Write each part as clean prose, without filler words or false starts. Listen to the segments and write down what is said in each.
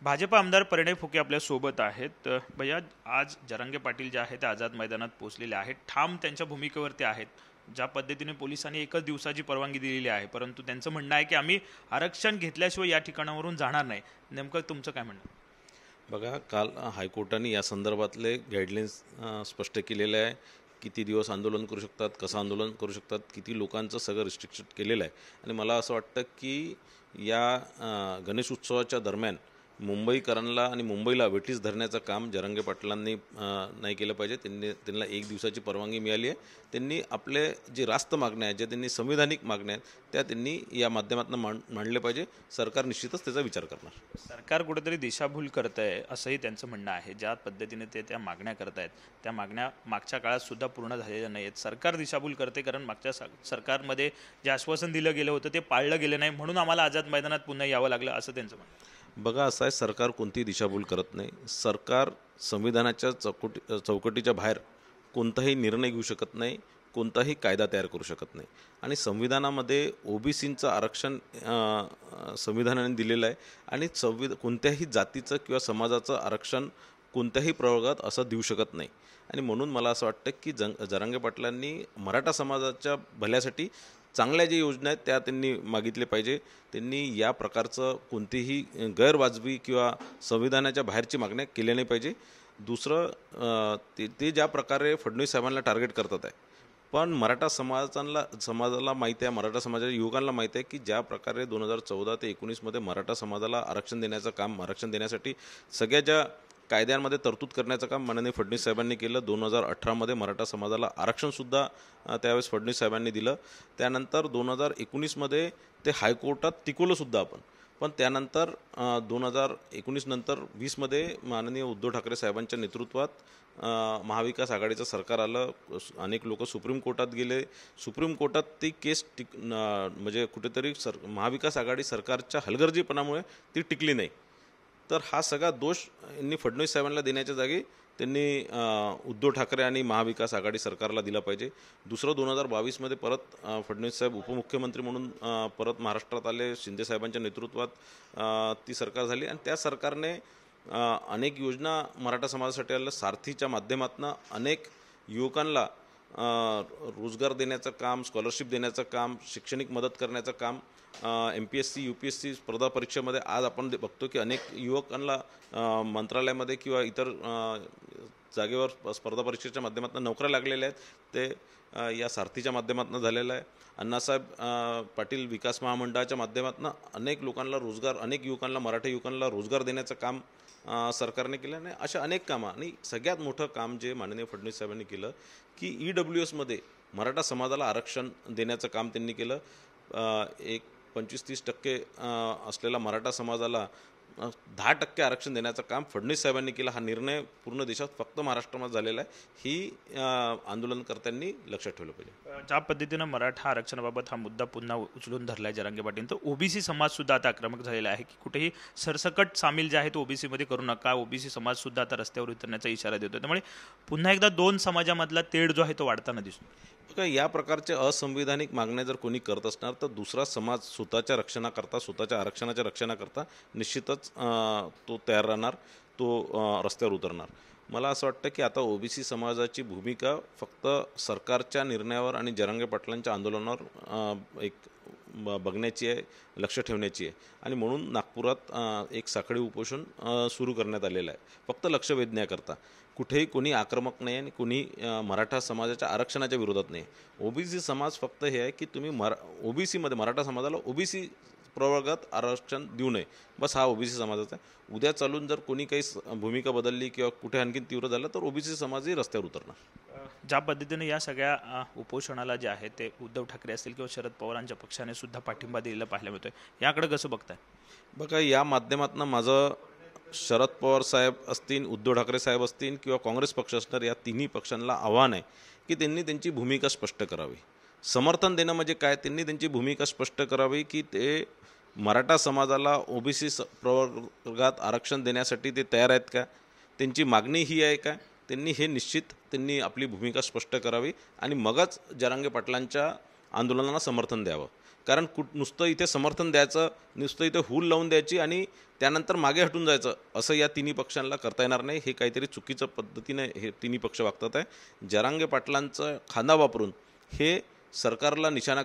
भाजप आमदार परिणय फुके आपल्या सोबत आहेत. भैया, आज जरांगे पाटील जे आहेत ते आझाद मैदानात पोहोचलेले आहेत. ठाम त्यांच्या भूमिकेवरती आहेत. ज्या पद्धतीने पोलिसांनी एकच दिवसाची परवानगी दिलेली आहे, परंतु त्यांचं म्हणणं आहे की आम्ही आरक्षण घेतल्याशिवाय या ठिकाणावरून जाणार नाही. नेमकं तुमचं काय म्हणणं? बघा, काल हायकोर्टाने या संदर्भातले गाईडलाईन्स स्पष्ट केलेले आहे. किती दिवस आंदोलन करू शकतात, कसं आंदोलन करू शकतात, किती लोकांचं सगळं रिस्ट्रिक्शन केलेलं आहे. आणि मला असं वाटतं की या गणेश उत्सवाच्या दरम्यान मुंबईकरांना आणि मुंबईला वेठीस धरण्याचं काम जरांगे पाटलांनी नाही केलं पाहिजे. त्यांना एक दिवसाची परवानगी मिळाली आहे. त्यांनी आपले जे रास्त मागण्या आहेत, ज्या त्यांनी संविधानिक मागण्या आहेत, त्या त्यांनी या माध्यमातून मांडले पाहिजे. सरकार निश्चितच त्याचा विचार करणार. सरकार कुठेतरी दिशाभूल करत आहे असंही त्यांचं म्हणणं आहे. ज्या पद्धतीने ते त्या मागण्या करत आहेत त्या मागण्या मागच्या काळात सुद्धा पूर्ण झालेल्या नाही आहेत. सरकार दिशाभूल करते, कारण मागच्या सरकारमध्ये जे आश्वासन दिलं गेलं होतं ते पाळलं गेलं नाही, म्हणून आम्हाला आझाद मैदानात पुन्हा यावं लागलं असं त्यांचं म्हणणं आहे. बघा, असं आहे, सरकार कोणतीही दिशाभूल करत नाही. सरकार संविधानाच्या चौकटीच्या बाहेर कोणताही निर्णय घेऊ शकत नाही, कोणताही कायदा तयार करू शकत नाही. आणि संविधानामध्ये ओबीसींचं आरक्षण संविधानाने दिलेलं आहे. आणि कोणत्याही जातीचं किंवा समाजाचं आरक्षण कोणत्याही प्रवर्गात असं देऊ शकत नाही. आणि म्हणून मला असं वाटतं की जरांगे पाटलांनी मराठा समाजाच्या भल्यासाठी चांगल्या ज्या योजना आहेत त्या त्यांनी मागितले पाहिजे. त्यांनी या प्रकारचं कोणतीही गैरवाजवी किंवा संविधानाच्या बाहेरची मागण्या केल्या नाही पाहिजे. दुसरं, ते ज्या प्रकारे फडणवीस साहेबांना टार्गेट करतात आहे, पण मराठा समाजाला माहिती आहे, मराठा समाजाच्या युवकांना माहिती आहे की ज्या प्रकारे 2014 ते 19मध्ये मराठा समाजाला आरक्षण देण्यासाठी सगळ्या ज्या कायद्यांमध्ये तरतूद करण्याचं काम माननीय फडणवीस साहेबांनी केलं. 2018मध्ये मराठा समाजाला आरक्षणसुद्धा त्यावेळेस फडणवीस साहेबांनी दिलं. त्यानंतर 2019मध्ये ते हायकोर्टात टिकवलंसुद्धा आपण. पण त्यानंतर 2019 नंतर 20मध्ये माननीय उद्धव ठाकरे साहेबांच्या नेतृत्वात महाविकास आघाडीचं सरकार आलं. अनेक लोक सुप्रीम कोर्टात गेले. सुप्रीम कोर्टात ती केस म्हणजे कुठेतरी महाविकास आघाडी सरकारच्या हलगर्जीपणामुळे ती टिकली नाही. तर हा सगळा दोष यांनी फडणवीस साहेबांना देण्याच्या जागी त्यांनी उद्धव ठाकरे आणि महाविकास आघाडी सरकारला दिला पाहिजे. दुसरं, 2022मध्ये परत फडणवीस साहेब उपमुख्यमंत्री म्हणून परत महाराष्ट्रात आले. शिंदे साहेबांच्या नेतृत्वात ती सरकार झाली आणि त्या सरकारने अनेक योजना मराठा समाजासाठी आल्या. सारथीच्या माध्यमातून अनेक युवकांना रोजगार देण्याचं काम, स्कॉलरशिप देण्याचं काम, शैक्षणिक मदत करण्याचं काम, MPSC UPSC स्पर्धा परीक्षेमध्ये आज आपण बघतो की अनेक युवकांना मंत्रालयामध्ये किंवा इतर जागेवर स्पर्धा परीक्षेच्या माध्यमातून नोकऱ्या लागलेल्या आहेत. ते या सारथीच्या माध्यमातून झालेलं आहे. अण्णासाहेब पाटील विकास महामंडळाच्या माध्यमातून अनेक युवकांना, मराठी युवकांना रोजगार देण्याचं काम सरकारने केलं नाही. अशा अनेक कामं. आणि सगळ्यात मोठं काम जे माननीय फडणवीस साहेबांनी केलं की EWSमध्ये मराठा समाजाला आरक्षण देण्याचं काम त्यांनी केलं. एक 25-30% असलेला मराठा समाजाला 10% आरक्षण देण्याचं काम फडणवीस साहेबांनी केलं. हा निर्णय पूर्ण देशात फक्त महाराष्ट्रामध्ये झालेला आहे. ही आंदोलनकर्त्यांनी लक्षात ठेवलं पाहिजे. ज्या पद्धतीनं मराठा आरक्षणाबाबत हा मुद्दा पुन्हा उचलून धरला आहे जरांगे पाटील, तर ओबीसी समाज सुद्धा आता आक्रमक झालेला आहे की कुठेही सरसकट सामील जे आहेत ओबीसीमध्ये करू नका. ओबीसी समाज सुद्धा आता रस्त्यावर उतरण्याचा इशारा देतो. त्यामुळे पुन्हा एकदा दोन समाजामधला तेढ जो आहे तो वाढताना दिसतो. या प्रकारच्या असंविधानिक मागण्या जर कोणी करत असणार तर दुसरा समाज स्वतःच्या आरक्षणाच्या रक्षणाकरता निश्चितच तो तयार राहणार, तो रस्त्यावर उतरणार. मला असं वाटतं की आता ओबीसी समाजाची भूमिका फक्त सरकारच्या निर्णयावर आणि जरांगे पाटलांच्या आंदोलनावर एक बघण्याची आहे, लक्ष ठेवण्याची आहे. आणि म्हणून नागपुरात एक साखळी उपोषण सुरू करण्यात आलेलं आहे, फक्त लक्ष वेधण्याकरता. कुठेही कोणी आक्रमक नाही आणि कोणी मराठा समाजाच्या आरक्षणाच्या विरोधात नाही. ओबीसी समाज फक्त हे आहे की तुम्ही ओबीसीमध्ये मराठा समाजाला ओबीसी प्रवर्गात आरक्षण देऊ नये, बस हा ओबीसी समाजाचा आहे. उद्या चालून जर कोणी काही भूमिका बदलली किंवा कुठे आणखीन तीव्र झालं तर ओबीसी समाजही रस्त्यावर उतरणार. ज्या पद्धतीने या सगळ्या उपोषणाला जे आहे ते उद्धव ठाकरे असतील किंवा शरद पवारांच्या पक्षाने सुद्धा पाठिंबा दिलेला पाहायला मिळतोय, याकडे कसं बघताय? बघा, या माध्यमातून माझं शरद पवार साहेब असतील, उद्धव ठाकरे साहेब असतील किंवा काँग्रेस पक्ष असणार, या तिन्ही पक्षांना आव्हान आहे की त्यांनी त्यांची भूमिका स्पष्ट करावी. समर्थन देणं म्हणजे काय? त्यांनी त्यांची भूमिका स्पष्ट करावी की ते मराठा समाजाला ओबीसी प्रवर्गात आरक्षण देण्यासाठी ते तयार आहेत का, त्यांची मागणी ही आहे का. त्यांनी आपली भूमिका स्पष्ट करावी आणि मगच जरांगे पाटलांच्या आंदोलनाला समर्थन द्यावं. कारण नुसतं इथे समर्थन द्यायचं, नुसतं इथे हूल लावून द्यायची आणि त्यानंतर मागे हटून जायचं असं या तिन्ही पक्षांना करता येणार नाही. हे काहीतरी चुकीचं पद्धतीने हे तिन्ही पक्ष वागतात आहे. जरांगे पाटलांचा खांदा वापरून हे सरकारला निशाणा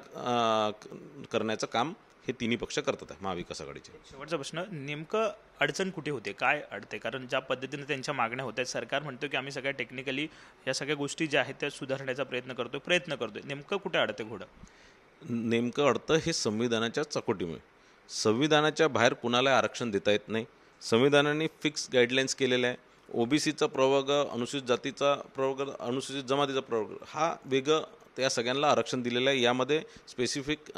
करण्याचं काम हे तिन्ही पक्ष करतात आहे महाविकास आघाडीचे. शेवटचा प्रश्न, नेमकं अडचण कुठे होते, काय अडते? कारण ज्या पद्धतीने त्यांच्या मागण्या होत आहेत, सरकार म्हणतो की आम्ही सगळ्या टेक्निकली या सगळ्या गोष्टी ज्या आहेत त्या सुधारण्याचा प्रयत्न करतोय, नेमकं कुठे अडते घोडं? नेमकं अडतं हे संविधानाच्या चौकटीमुळे. संविधानाच्या बाहेर कुणाला आरक्षण देता येत नाही. संविधानाने फिक्स गाईडलाईन्स केलेल्या आहे. ओबीसीचा प्रवर्ग, अनुसूचित जातीचा प्रवर्ग, अनुसूचित जमातीचा प्रवर्ग हा वेगळं त्या सगळ्यांना आरक्षण दिलेलं आहे. यामध्ये स्पेसिफिक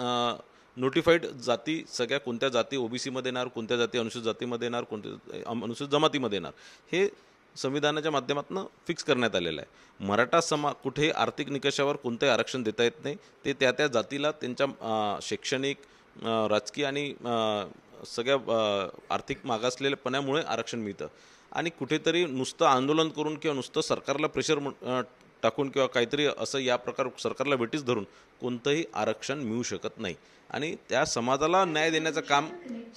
नोटिफाईड जाती, सगळ्या कोणत्या जाती ओबीसीमध्ये येणार, कोणत्या जाती अनुसूचित जातीमध्ये येणार, कोणत्या अनुसूचित जमातीमध्ये येणार हे संविधानाच्या माध्यमातून फिक्स करण्यात आलेलं आहे. मराठा कुठेही आर्थिक निकषावर कोणतंही आरक्षण देता येत नाही. ते त्या जातीला त्यांच्या शैक्षणिक, राजकीय आणि सगळ्या आर्थिक मागासलेल्यापणामुळे आरक्षण मिळतं. आणि कुठेतरी नुसतं आंदोलन करून किंवा नुसतं सरकारला प्रेशर टाकून किंवा काहीतरी असं या प्रकार सरकारला वेटीस धरून कोणतंही आरक्षण मिळू शकत नाही. आणि त्या समाजाला न्याय देण्याचं काम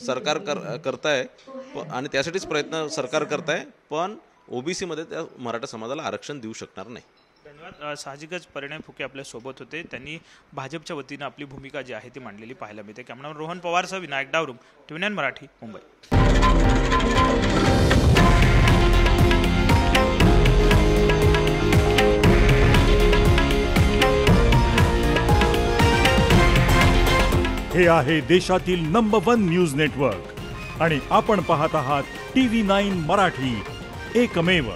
सरकार करत आहे आणि त्यासाठीच प्रयत्न सरकार करत आहे. पण ओबीसीमध्ये त्या मराठा समाजाला आरक्षण देऊ शकणार नाही. धन्यवाद. साहजिकच परिणय फुके आपल्या सोबत होते. त्यांनी भाजपच्या वतीनं आपली भूमिका जी आहे ती मांडलेली पाहायला मिळते. कॅमेरामन रोहन पवारसह विनायक डावरुम, TV9 मराठी, मुंबई. हे आहे देशातील नंबर 1 न्यूज नेटवर्क आणि आपण पाहत आहात TV9 मराठी, एकमेव.